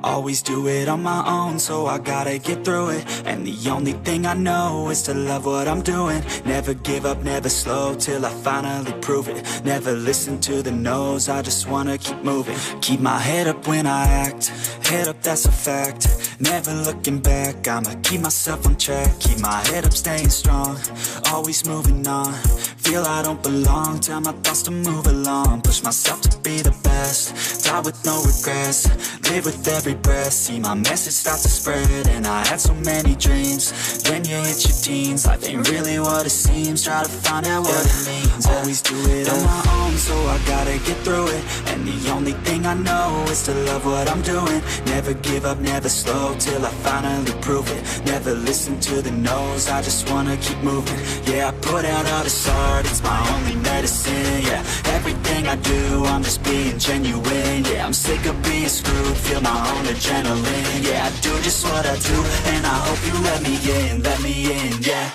Always do it on my own, so I gotta get through it. And the only thing I know is to love what I'm doing. Never give up, never slow, till I finally prove it. Never listen to the no's, I just wanna keep moving. Keep my head up when I act, head up, that's a fact. Never looking back, I'ma keep myself on track. Keep my head up, staying strong, always moving on. Feel I don't belong, tell my thoughts to move along. Push myself to be the best, die with no regrets. Live with every breath, see my message start to spread. And I had so many dreams, when you hit your teens. Life ain't really what it seems, try to find out what it means. Always do it on my own, so I gotta get through it. And the only thing I know is to love what I'm doing. Never give up, never slow, till I finally prove it. Never listen to the no's, I just wanna keep moving. Yeah, I put out all this art, it's my only medicine. Yeah, everything I do, I'm just being genuine. Yeah, I'm sick of being screwed, feel my own adrenaline. Yeah, I do just what I do, and I hope you let me in, yeah.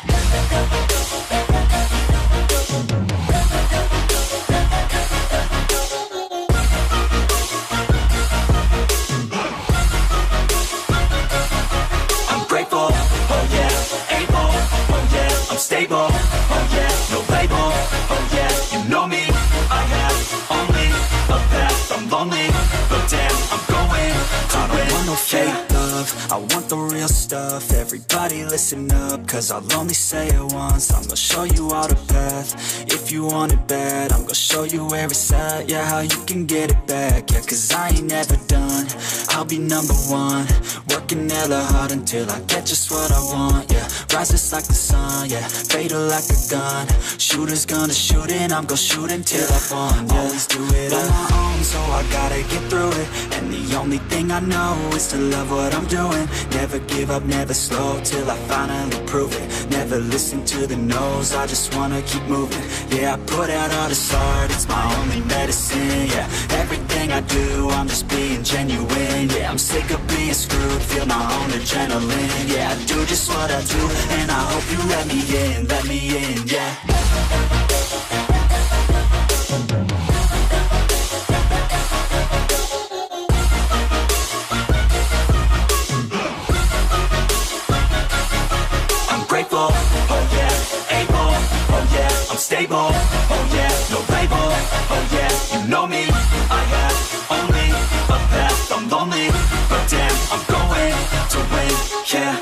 I'm grateful, oh yeah, able, oh yeah, I'm stable, oh yeah, no label, oh yeah, you know me, I have only a path, I'm lonely, but damn, I'm going to I don't want no fake love, I want the real stuff. Everybody listen up, cause I'll only say it once. I'm gonna show you all the path, if you want it bad. I'm gonna show you where it's at, yeah, how you can get it back. Yeah, cause I ain't never done, I'll be number one. Working hella hard until I get just what I want, yeah. Rises like the sun, yeah, fatal like a gun. Shooter's gonna shoot and I'm gonna shoot until I won, yeah. Always do it on my own, so I gotta get through it. And the only thing I know is to love what I'm doing. Never give up, never slow, till I finally prove prove it. Never listen to the no's, I just wanna keep moving. Yeah, I put out all this art, it's my only medicine. Yeah, everything I do, I'm just being genuine. Yeah, I'm sick of being screwed, feel my own adrenaline. Yeah, I do just what I do, and I hope you let me in, yeah. Grateful, oh yeah, able, oh yeah, I'm stable, oh yeah, no label, oh yeah, you know me, I have only a path, I'm lonely, but damn, I'm going to win, yeah.